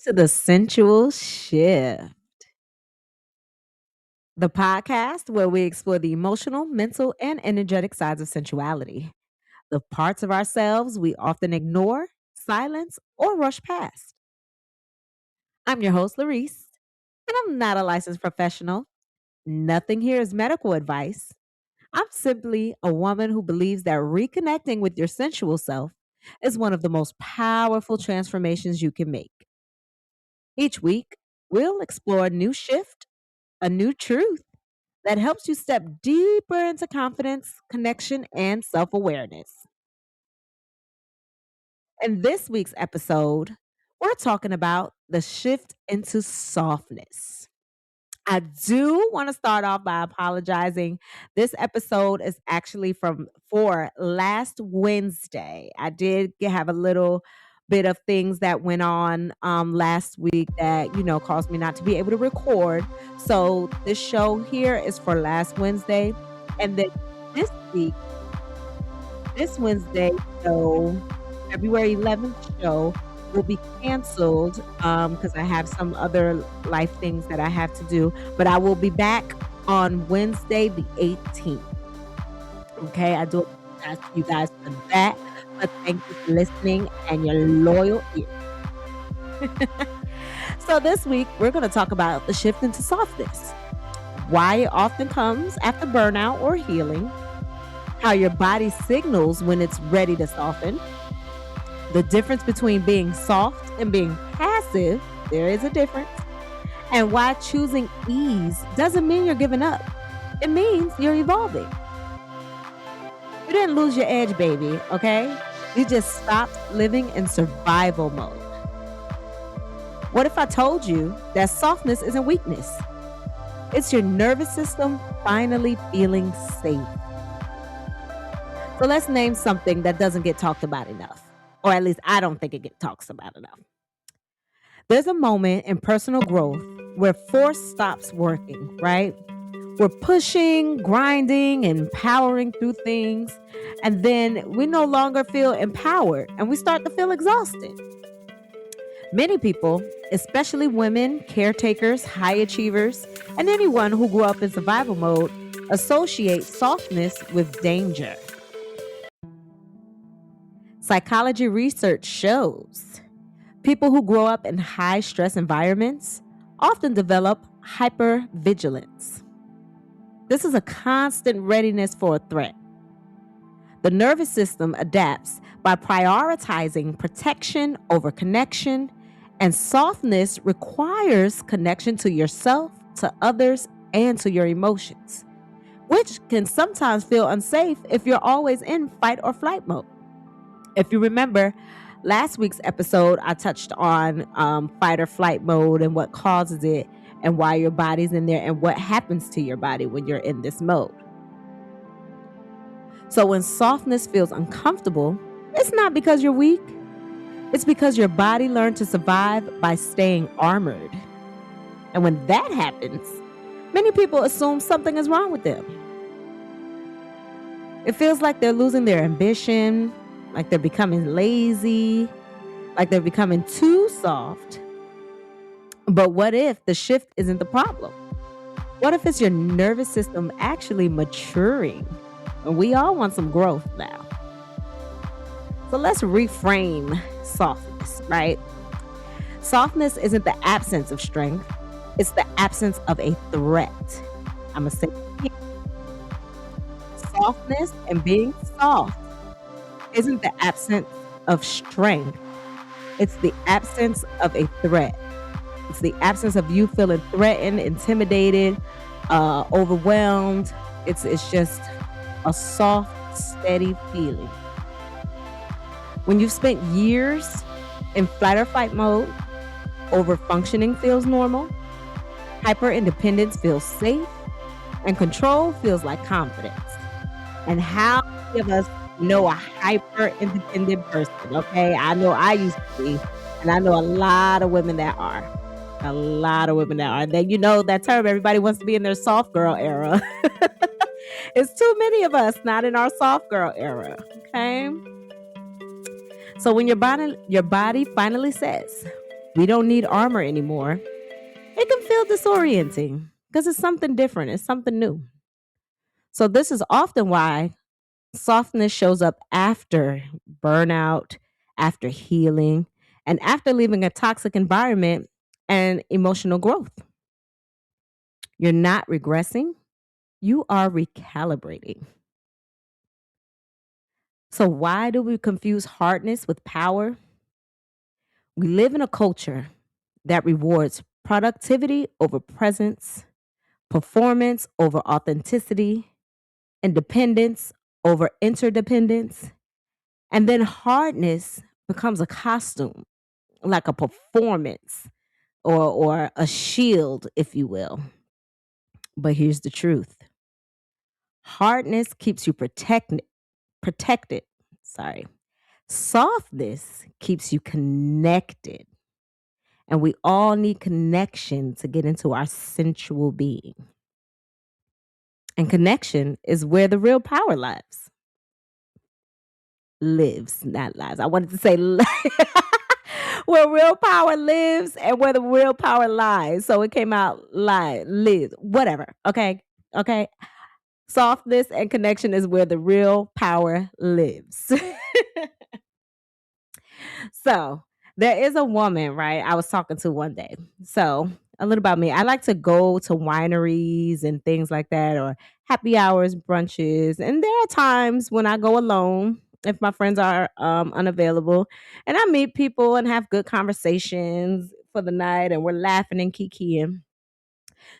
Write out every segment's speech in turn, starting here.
To the sensual shift, the podcast where we explore the emotional, mental, and energetic sides of sensuality, the parts of ourselves we often ignore, silence, or rush past. I'm your host, Larice, and I'm not a licensed professional. Nothing here is medical advice. I'm simply a woman who believes that reconnecting with your sensual self is one of the most powerful transformations you can make. Each week, we'll explore a new shift, a new truth that helps you step deeper into confidence, connection, and self awareness. In this week's episode, we're talking about the shift into softness. I do want to start off by apologizing. This episode is actually from for last Wednesday. I did have a little bit of things that went on last week that caused me not to be able to record. So this show here is for last Wednesday, and then this week, this Wednesday show, February 11th show will be canceled because I have some other life things that I have to do. But I will be back on Wednesday, the 18th. Okay, I do apologize to you guys for that. But thank you for listening and your loyal ear. So this week, we're going to talk about the shift into softness, why it often comes after burnout or healing, how your body signals when it's ready to soften, the difference between being soft and being passive, there is a difference, and why choosing ease doesn't mean you're giving up. It means you're evolving. You didn't lose your edge, baby, okay? You just stopped living in survival mode. What if I told you that softness isn't weakness? It's your nervous system finally feeling safe. So let's name something that doesn't get talked about enough. Or at least I don't think it gets talked about enough. There's a moment in personal growth where force stops working, right? We're pushing, grinding, and powering through things. And then we no longer feel empowered and we start to feel exhausted. Many people, especially women, caretakers, high achievers, and anyone who grew up in survival mode, associate softness with danger. Psychology research shows people who grow up in high stress environments often develop hypervigilance. This is a constant readiness for a threat. The nervous system adapts by prioritizing protection over connection, and softness requires connection to yourself, to others, and to your emotions, which can sometimes feel unsafe if you're always in fight or flight mode. If you remember last week's episode, I touched on fight or flight mode and what causes it and why your body's in there and what happens to your body when you're in this mode. So when softness feels uncomfortable, it's not because you're weak. It's because your body learned to survive by staying armored. And when that happens, many people assume something is wrong with them. It feels like they're losing their ambition, like they're becoming lazy, like they're becoming too soft. But what if the shift isn't the problem? What if it's your nervous system actually maturing? And we all want some growth now. So let's reframe softness, right? Softness isn't the absence of strength, it's the absence of a threat. I'm going to say it again. Softness and being soft isn't the absence of strength, it's the absence of a threat. It's the absence of you feeling threatened, intimidated, overwhelmed. It's just a soft, steady feeling. When you've spent years in flight or fight mode, over-functioning feels normal, hyper-independence feels safe, and control feels like confidence. And how many of us know a hyper-independent person, okay? I know I used to be, and I know a lot of women that are. A lot of women that are. Then you know that term, everybody wants to be in their soft girl era. It's too many of us not in our soft girl era, okay? So when your body finally says, We don't need armor anymore. It can feel disorienting because it's something different, it's something new. So, this is often why softness shows up after burnout, after healing, and after leaving a toxic environment and emotional growth. You're not regressing, you are recalibrating. So, why do we confuse hardness with power? We live in a culture that rewards productivity over presence, performance over authenticity, independence over interdependence, and then hardness becomes a costume, like a performance or a shield, if you will. But here's the truth. Hardness keeps you protected. Sorry. Softness keeps you connected. And we all need connection to get into our sensual being. And connection is where the real power lives, not lives. I wanted to say where real power lives and where the real power lies. So it came out lives, whatever. Okay. Okay. Softness and connection is where the real power lives. So there is a woman, right? I was talking to one day. So a little about me. I like to go to wineries and things like that, or happy hours, brunches. And there are times when I go alone if my friends are unavailable, and I meet people and have good conversations for the night, and we're laughing and kikiing.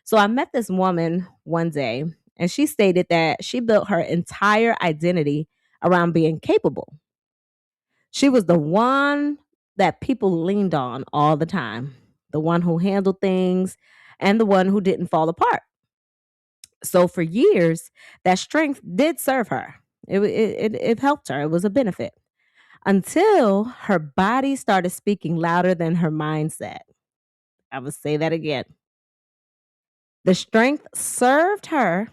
So I met this woman one day, and she stated that she built her entire identity around being capable. She was the one that people leaned on all the time, the one who handled things and the one who didn't fall apart. So for years, that strength did serve her. It helped her. It was a benefit until her body started speaking louder than her mindset. I will say that again. The strength served her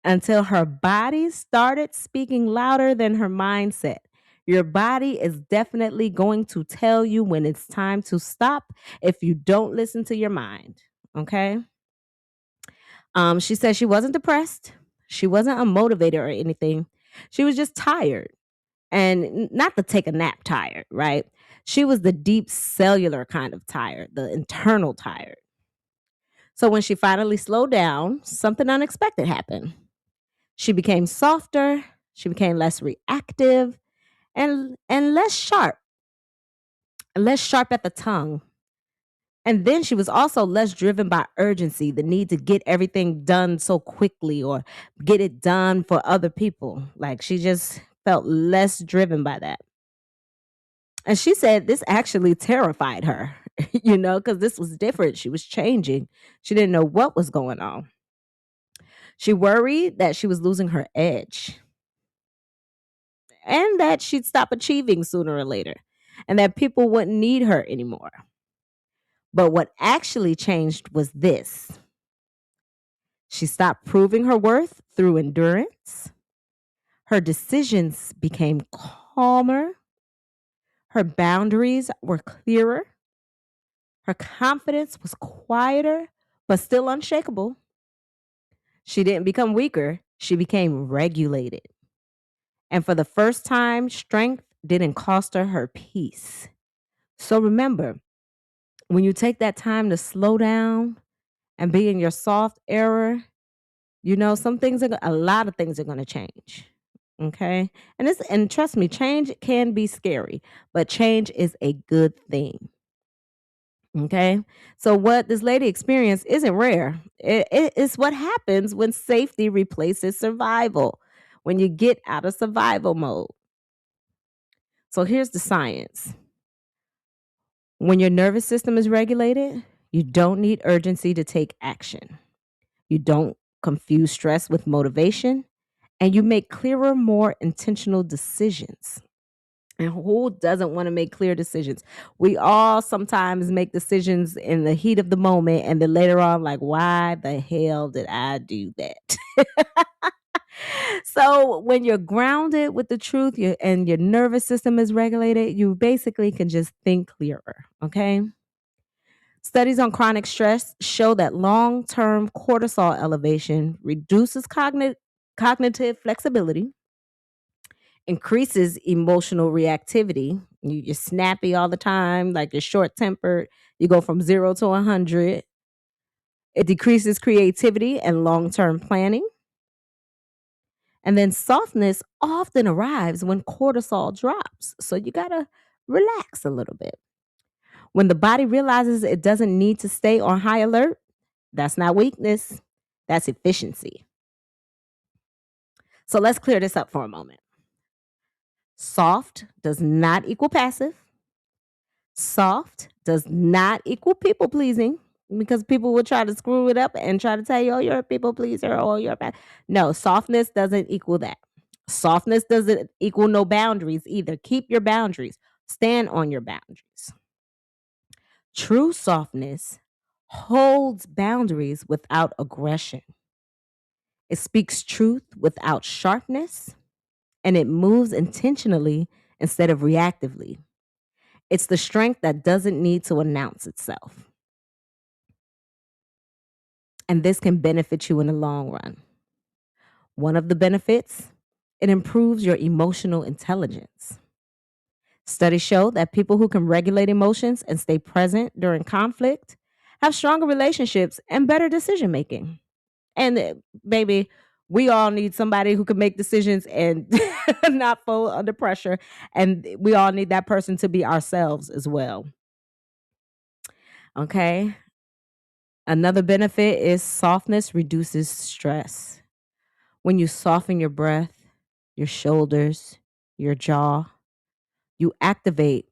until her body started speaking louder than her mindset. Your body is definitely going to tell you when it's time to stop if you don't listen to your mind. Okay. She said she wasn't depressed. She wasn't unmotivated or anything. She was just tired and not to take a nap tired, right? She was the deep cellular kind of tired, the internal tired. So when she finally slowed down, something unexpected happened. She became softer, she became less reactive and less sharp at the tongue. And then she was also less driven by urgency, the need to get everything done so quickly or get it done for other people. Like she just felt less driven by that. And she said this actually terrified her, because this was different. She was changing. She didn't know what was going on. She worried that she was losing her edge and that she'd stop achieving sooner or later and that people wouldn't need her anymore. But what actually changed was this: she stopped proving her worth through endurance. Her decisions became calmer. Her boundaries were clearer. Her confidence was quieter, but still unshakable. She didn't become weaker, she became regulated. And for the first time, strength didn't cost her peace. So remember, when you take that time to slow down and be in your soft era, some things a lot of things are going to change. Okay? And trust me, change can be scary, but change is a good thing. Okay? So what this lady experienced isn't rare. It's what happens when safety replaces survival. When you get out of survival mode. So here's the science. When your nervous system is regulated, you don't need urgency to take action. You don't confuse stress with motivation, and you make clearer, more intentional decisions. And who doesn't want to make clear decisions? We all sometimes make decisions in the heat of the moment, and then later on, like, why the hell did I do that? So when you're grounded with the truth and your nervous system is regulated, you basically can just think clearer. Okay. Studies on chronic stress show that long term cortisol elevation reduces cognitive flexibility, increases emotional reactivity. You're snappy all the time, like you're short tempered. You go from 0 to 100. It decreases creativity and long term planning. And then softness often arrives when cortisol drops. So you got to relax a little bit. When the body realizes it doesn't need to stay on high alert, that's not weakness, that's efficiency. So let's clear this up for a moment. Soft does not equal passive. Soft does not equal people pleasing, because people will try to screw it up and try to tell you, oh, you're a people pleaser, or you're a bad. No, softness doesn't equal that. Softness doesn't equal no boundaries either. Keep your boundaries, stand on your boundaries. True softness holds boundaries without aggression. It speaks truth without sharpness, and it moves intentionally instead of reactively. It's the strength that doesn't need to announce itself. And this can benefit you in the long run. One of the benefits, it improves your emotional intelligence. Studies show that people who can regulate emotions and stay present during conflict have stronger relationships and better decision making. And baby, we all need somebody who can make decisions and not fall under pressure. And we all need that person to be ourselves as well. Okay. Another benefit is softness reduces stress. When you soften your breath, your shoulders, your jaw, you activate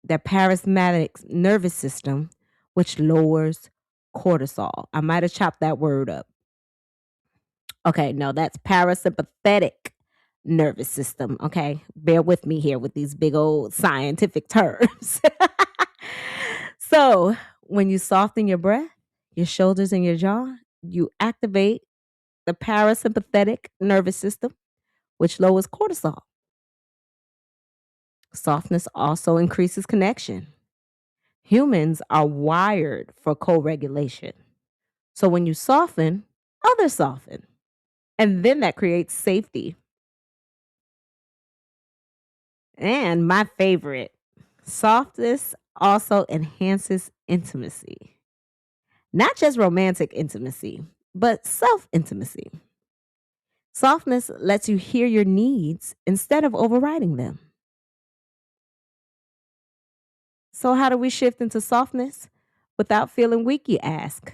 the parasympathetic nervous system, which lowers cortisol. I might have chopped that word up. Okay, no, that's parasympathetic nervous system. Okay, bear with me here with these big old scientific terms. So, when you soften your breath, your shoulders, and your jaw, you activate the parasympathetic nervous system, which lowers cortisol. Softness also increases connection. Humans are wired for co regulation. So when you soften, others soften. And then that creates safety. And my favorite, softness also enhances intimacy. Not just romantic intimacy, but self intimacy. Softness lets you hear your needs instead of overriding them. So, how do we shift into softness without feeling weak, you ask?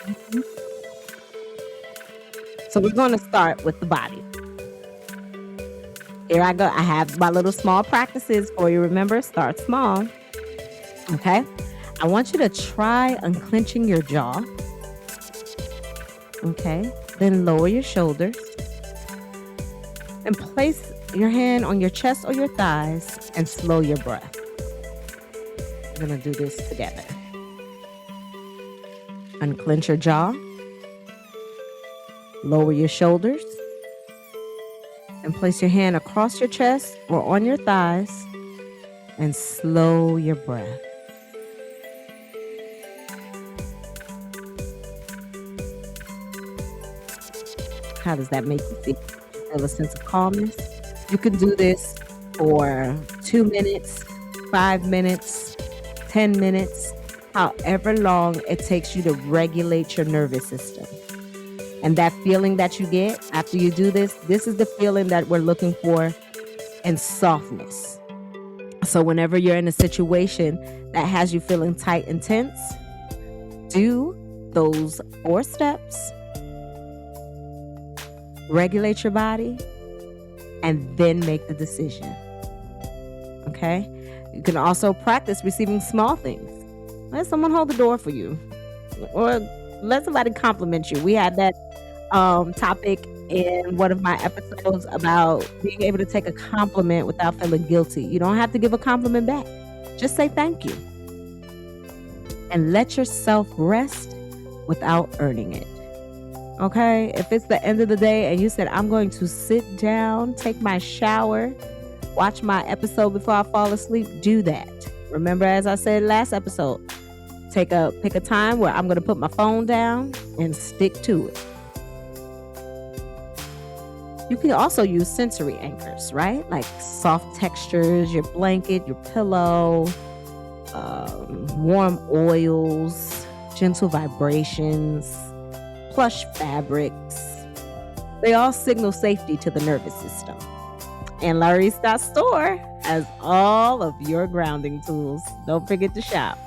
Mhm. So, we're going to start with the body. Here I go. I have my little small practices for you. Remember, start small. Okay. I want you to try unclenching your jaw. Okay. Then lower your shoulders and place your hand on your chest or your thighs and slow your breath. We're going to do this together. Unclench your jaw, lower your shoulders, and place your hand across your chest or on your thighs and slow your breath. How does that make you feel? Feel a sense of calmness? You can do this for 2 minutes, 5 minutes, 10 minutes, however long it takes you to regulate your nervous system. And that feeling that you get after you do this is the feeling that we're looking for in softness. So whenever you're in a situation that has you feeling tight and tense, do those 4 steps, regulate your body, and then make the decision. Okay? You can also practice receiving small things. Let someone hold the door for you, or let somebody compliment you. We had that topic in one of my episodes about being able to take a compliment without feeling guilty. You don't have to give a compliment back. Just say thank you. And let yourself rest without earning it. Okay? If it's the end of the day and you said, I'm going to sit down, take my shower, watch my episode before I fall asleep, do that. Remember, as I said last episode, pick a time where I'm going to put my phone down and stick to it. You can also use sensory anchors, right? Like soft textures, your blanket, your pillow, warm oils, gentle vibrations, plush fabrics. They all signal safety to the nervous system. And Laris.store has all of your grounding tools. Don't forget to shop.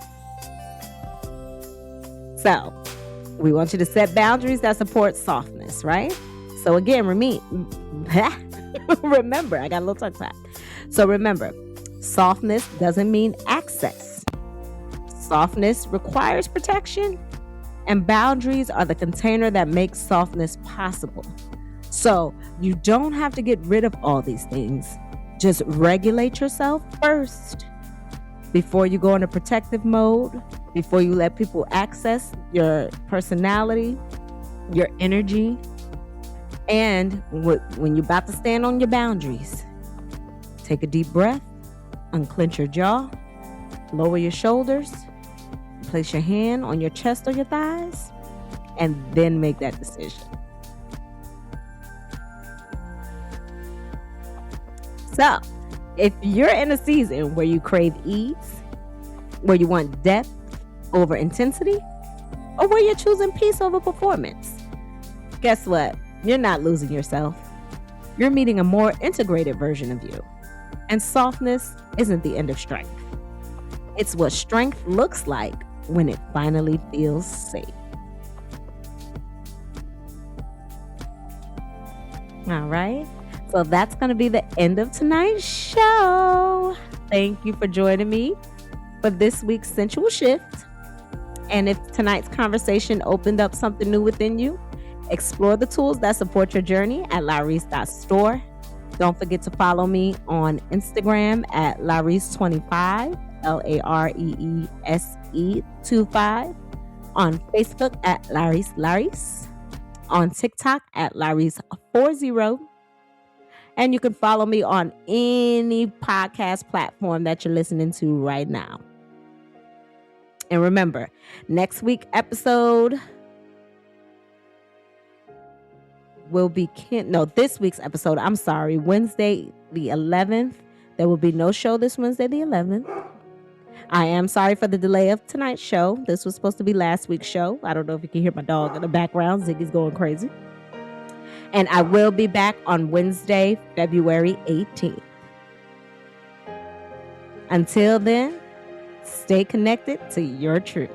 So, we want you to set boundaries that support softness, right? So again, remember, I got a little tongue tied. So remember, softness doesn't mean access. Softness requires protection, and boundaries are the container that makes softness possible. So you don't have to get rid of all these things. Just regulate yourself first before you go into protective mode, before you let people access your personality, your energy. And when you're about to stand on your boundaries, take a deep breath, unclench your jaw, lower your shoulders, place your hand on your chest or your thighs, and then make that decision. So, if you're in a season where you crave ease, where you want depth over intensity, or where you're choosing peace over performance, guess what? You're not losing yourself. You're meeting a more integrated version of you. And softness isn't the end of strength. It's what strength looks like when it finally feels safe. All right. So that's going to be the end of tonight's show. Thank you for joining me for this week's Sensual Shift. And if tonight's conversation opened up something new within you, explore the tools that support your journey at Laris.store. Don't forget to follow me on Instagram at Laris25, LAREESE25, on Facebook at Laris, on TikTok at Laris40. And you can follow me on any podcast platform that you're listening to right now. And remember, next week's episode will be this week's episode, I'm sorry, Wednesday the 11th. There will be no show this Wednesday the 11th. I am sorry for the delay of tonight's show. This was supposed to be last week's show. I don't know if you can hear my dog in the background. Ziggy's going crazy. And I will be back on Wednesday, February 18th. Until then, stay connected to your truth.